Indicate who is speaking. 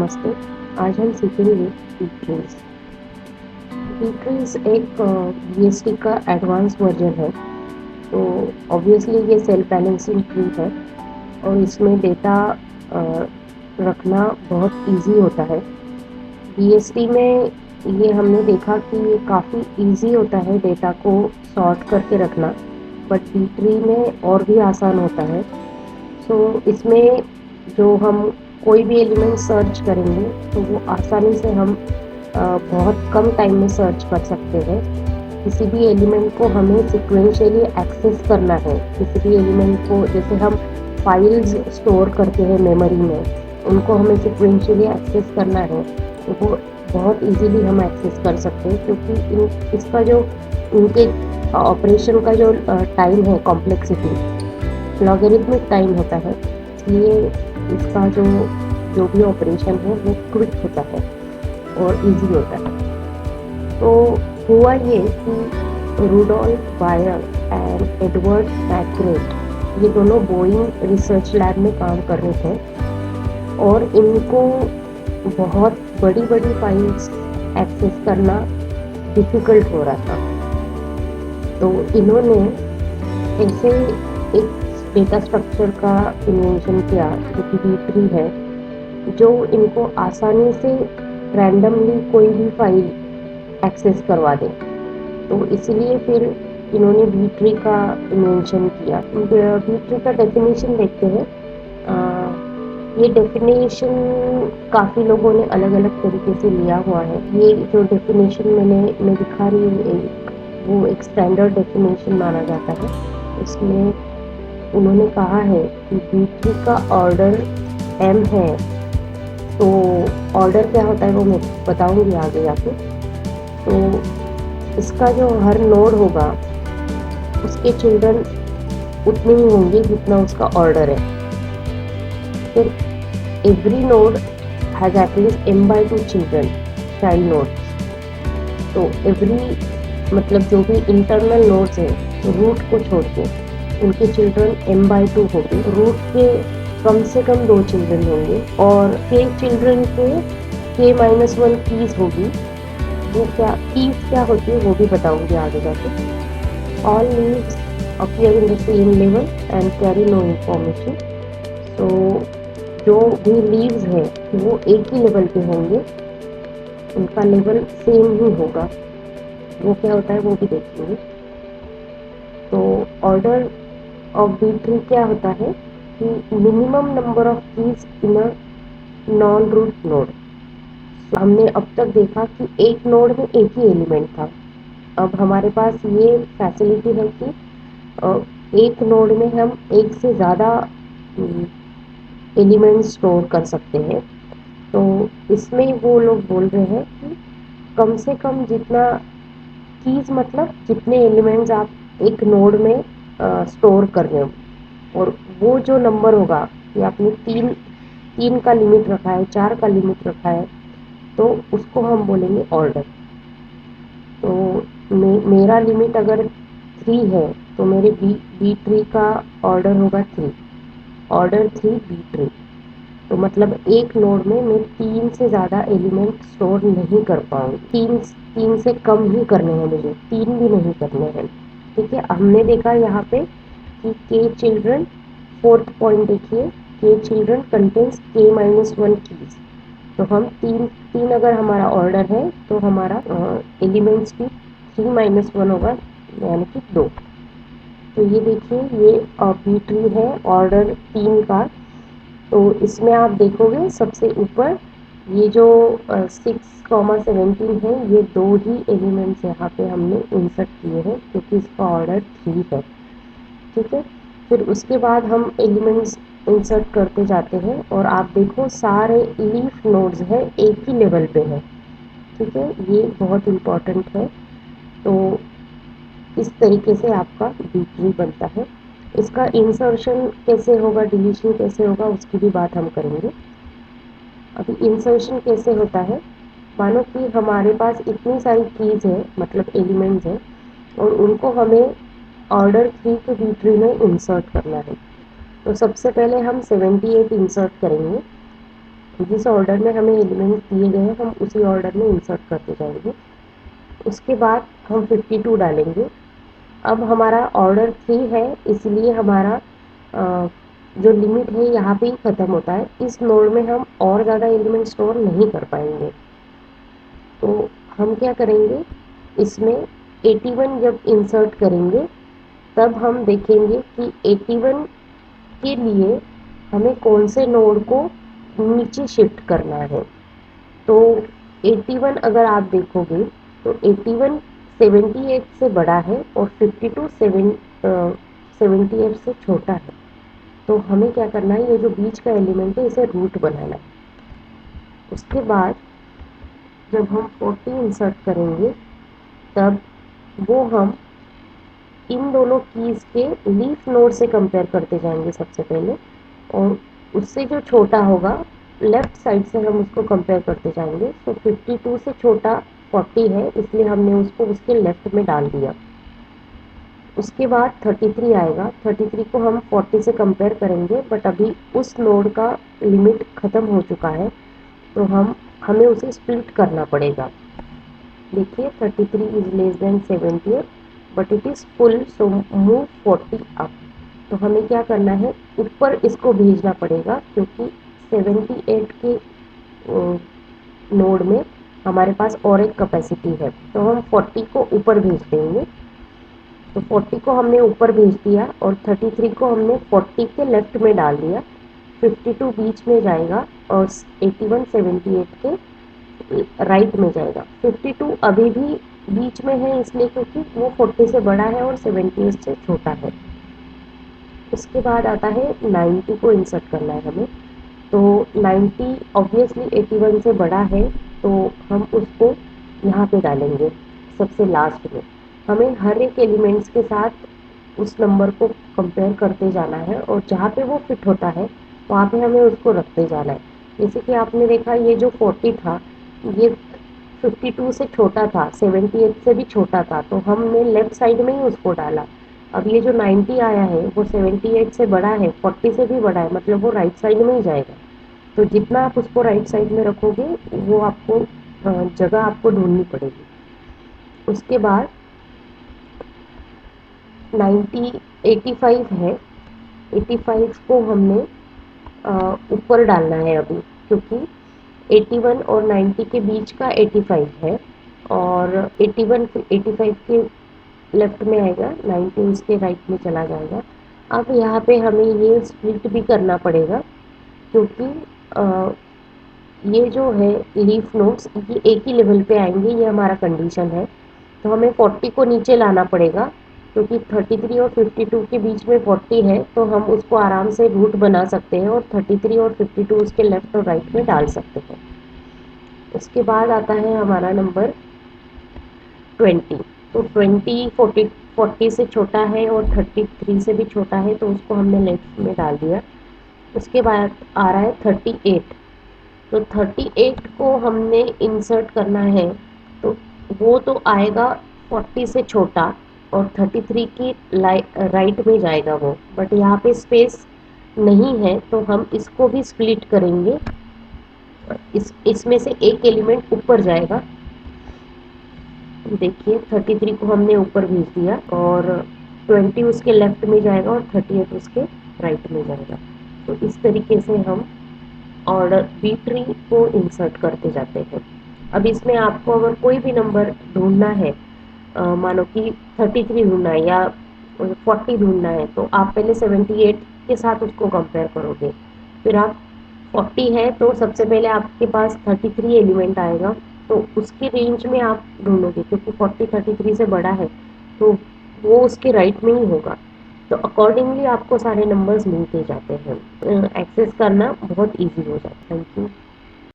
Speaker 1: नमस्ते। आज हम सीखेंगे बीट्रेस। बीट्रेस एक बीएसटी का एडवांस वर्जन है। तो ऑब्वियसली ये सेल बैलेंसिंग ट्री है और इसमें डेटा रखना बहुत इजी होता है। बीएसटी में ये हमने देखा कि ये काफ़ी इजी होता है डेटा को सॉर्ट करके रखना, बट बी में और भी आसान होता है। सो इसमें जो हम कोई भी एलिमेंट सर्च करेंगे तो वो आसानी से हम बहुत कम टाइम में सर्च कर सकते हैं। किसी भी एलिमेंट को हमें सिक्वेंशियली एक्सेस करना है। किसी भी एलिमेंट को जैसे हम फाइल्स स्टोर करते हैं मेमोरी में, उनको हमें सिक्वेंशियली एक्सेस करना है तो वो बहुत इजीली हम एक्सेस कर सकते हैं, क्योंकि इसका जो इनके ऑपरेशन का जो टाइम है, कॉम्प्लेक्सिटी लॉगरिथमिक टाइम होता है, इसलिए इसका जो जो भी ऑपरेशन है वो क्विक होता है और इजी होता है। तो हुआ ये कि रूडोल्फ बायर एंड एडवर्ड मैकग्रेट, ये दोनों बोइंग रिसर्च लैब में काम कर रहे थे और इनको बहुत बड़ी बड़ी फाइल्स एक्सेस करना डिफ़िकल्ट हो रहा था। तो इन्होंने ऐसे एक डेटा स्ट्रक्चर का इन्वेंशन किया जो कि बी है, जो इनको आसानी से रैंडमली कोई भी फाइल एक्सेस करवा दे। तो इसलिए फिर इन्होंने बी का इन्वेंशन किया। बी का डेफिनेशन देखते हैं। ये डेफिनेशन काफ़ी लोगों ने अलग अलग तरीके से लिया हुआ है। ये जो डेफिनेशन मैं दिखा रही हूँ, वो एक स्टैंडर्ड डेफिनेशन माना जाता है। इसमें उन्होंने कहा है कि बी का ऑर्डर m है। तो ऑर्डर क्या होता है वो मैं बताऊंगी आगे जाके। तो इसका जो हर नोड होगा उसके चिल्ड्रन उतने ही होंगे जितना उसका ऑर्डर है। फिर every node has at least m/2 children, child nodes. तो एवरी मतलब जो भी इंटरनल नोड्स हैं रूट को छोड़ के उनके चिल्ड्रन m/2 होंगे। रूट के कम से कम 2 चिल्ड्रन होंगे और के चिल्ड्रन के k-1 कीज होगी। वो क्या कीज क्या होती है वो भी बताऊंगी आगे जाके। All leaves appear in the same level and carry no information. तो जो भी लीव्स हैं वो एक ही लेवल पे होंगे, उनका लेवल सेम ही होगा। वो क्या होता है वो भी देखेंगे। तो ऑर्डर ऑफ बी क्या होता है कि minimum number of keys in a non root node. हमने अब तक देखा कि एक नोड में एक ही एलिमेंट था। अब हमारे पास ये फैसिलिटी है कि एक नोड में हम एक से ज़्यादा एलिमेंट स्टोर कर सकते हैं। तो इसमें वो लोग बोल रहे हैं कि कम से कम जितना कीज मतलब जितने एलिमेंट्स आप एक नोड में स्टोर कर रहे हो, और वो जो नंबर होगा कि आपने तीन तीन का लिमिट रखा है, 4 का लिमिट रखा है, तो उसको हम बोलेंगे ऑर्डर। तो मेरा लिमिट अगर 3 है तो मेरे बी का ऑर्डर होगा 3, ऑर्डर 3 बी। तो मतलब एक नोड में मैं 3 से ज़्यादा एलिमेंट स्टोर नहीं कर पाऊँगी। तीन से कम ही करने हैं मुझे, 3 भी नहीं करने हैं। ठीक है, हमने देखा यहाँ पे कि के चिल्ड्रन, फोर्थ पॉइंट देखिए, के चिल्ड्रन कंटेन्स k-1 कीज। तो हम तीन अगर हमारा ऑर्डर है तो हमारा एलिमेंट्स भी 3-1 होगा, यानी कि 2। तो ये देखिए, ये बी है ऑर्डर 3 का। तो इसमें आप देखोगे सबसे ऊपर ये जो 6,17 है, ये 2 ही एलिमेंट्स यहाँ पे हमने इंसर्ट किए हैं क्योंकि इसका ऑर्डर 3 है। ठीक है, फिर उसके बाद हम एलिमेंट्स इंसर्ट करते जाते हैं और आप देखो सारे लीफ नोड्स हैं एक ही लेवल पे है। ठीक है, ये बहुत इम्पोर्टेंट है। तो इस तरीके से आपका बी ट्री बनता है। इसका इंसर्शन कैसे होगा, डिलीशन कैसे होगा, उसकी भी बात हम करेंगे। अभी इंसर्शन कैसे होता है, मानो कि हमारे पास इतनी सारी कीज है, मतलब एलिमेंट्स हैं, और उनको हमें ऑर्डर 3 के बी ट्री में इंसर्ट करना है। तो सबसे पहले हम 78 इंसर्ट करेंगे। जिस ऑर्डर में हमें एलिमेंट्स दिए गए हैं हम उसी ऑर्डर में इंसर्ट करते जाएंगे। उसके बाद हम 52 डालेंगे। अब हमारा ऑर्डर 3 है, इसलिए हमारा जो लिमिट है यहाँ पे ही ख़त्म होता है। इस नोड में हम और ज़्यादा एलिमेंट स्टोर नहीं कर पाएंगे। तो हम क्या करेंगे, इसमें 81 जब इंसर्ट करेंगे तब हम देखेंगे कि 81 के लिए हमें कौन से नोड को नीचे शिफ्ट करना है। तो 81 अगर आप देखोगे तो 81 78 से बड़ा है और 52 78 से छोटा है। तो हमें क्या करना है, ये जो बीच का एलिमेंट है इसे रूट बनाना है। उसके बाद जब हम 40 इंसर्ट करेंगे तब वो हम इन दोनों कीज़ के लीफ नोड से कंपेयर करते जाएंगे सबसे पहले, और उससे जो छोटा होगा लेफ्ट साइड से हम उसको कंपेयर करते जाएंगे। तो 52 से छोटा 40 है, इसलिए हमने उसको उसके लेफ्ट में डाल दिया। उसके बाद 33 आएगा। 33 को हम 40 से कंपेयर करेंगे, बट अभी उस नोड का लिमिट ख़त्म हो चुका है, तो हमें उसे स्प्लिट करना पड़ेगा। देखिए 33 is less than 78 but it is full, so move 40 up. तो हमें क्या करना है, ऊपर इसको भेजना पड़ेगा, क्योंकि 78 के नोड में हमारे पास और एक कैपेसिटी है, तो हम 40 को ऊपर भेज देंगे। तो 40 को हमने ऊपर भेज दिया और 33 को हमने 40 के लेफ्ट में डाल दिया। 52 बीच में जाएगा और 81 78 के राइट में जाएगा। 52 अभी भी बीच में है, इसलिए क्योंकि वो 40 से बड़ा है और 78 से छोटा है। उसके बाद आता है 90 को इंसर्ट करना है हमें। तो 90 ऑब्वियसली 81 से बड़ा है, तो हम उसको यहाँ पे डालेंगे सबसे लास्ट में। हमें हर एक एलिमेंट्स के साथ उस नंबर को कंपेयर करते जाना है और जहाँ पे वो फिट होता है वहाँ पे हमें उसको रखते जाना है। जैसे कि आपने देखा ये जो 40 था ये 52 से छोटा था, 78 से भी छोटा था, तो हमने लेफ्ट साइड में ही उसको डाला। अब ये जो 90 आया है वो 78 से बड़ा है, 40 से भी बड़ा है, मतलब वो राइट साइड में ही जाएगा। तो जितना आप उसको राइट साइड में रखोगे वो आपको जगह आपको ढूंढनी पड़ेगी। उसके बाद 90 85 है, 85 को हमने ऊपर डालना है अभी, क्योंकि 81 और 90 के बीच का 85 है और 81 85 के लेफ्ट में आएगा, 90 उसके राइट में चला जाएगा। अब यहाँ पे हमें ये स्प्लिट भी करना पड़ेगा, क्योंकि अ, ये जो है लीफ नोड्स ये एक ही लेवल पे आएंगे, ये हमारा कंडीशन है। तो हमें 40 को नीचे लाना पड़ेगा, क्योंकि 33 और 52 के बीच में 40 है, तो हम उसको आराम से रूट बना सकते हैं और 33 और 52 उसके लेफ्ट और राइट में डाल सकते हैं। उसके बाद आता है हमारा नंबर 20। तो 20 40 से छोटा है और 33 से भी छोटा है, तो उसको हमने लेफ्ट में डाल दिया। उसके बाद आ रहा है 38। तो 38 को हमने इंसर्ट करना है, तो वो तो आएगा 40 से छोटा और 33 की राइट में जाएगा वो, बट यहाँ पे स्पेस नहीं है, तो हम इसको भी स्प्लिट करेंगे। इसमें से एक एलिमेंट ऊपर जाएगा। देखिए 33 को हमने ऊपर भेज दिया और 20 उसके लेफ्ट में जाएगा और 38 उसके राइट में जाएगा। तो इस तरीके से हम ऑर्डर बी ट्री को इंसर्ट करते जाते हैं। अब इसमें आपको अगर कोई भी नंबर ढूंढना है, मानो कि 33 ढूंढना है या 40 ढूंढना है, तो आप पहले 78 के साथ उसको कंपेयर करोगे। फिर आप 40 है तो सबसे पहले आपके पास 33 एलिमेंट आएगा, तो उसके रेंज में आप ढूंढोगे, क्योंकि 40 33 से बड़ा है, तो वो उसके राइट में ही होगा। तो अकॉर्डिंगली आपको सारे नंबर्स मिलते जाते हैं। एक्सेस करना बहुत इजी हो जाता है। Thank you.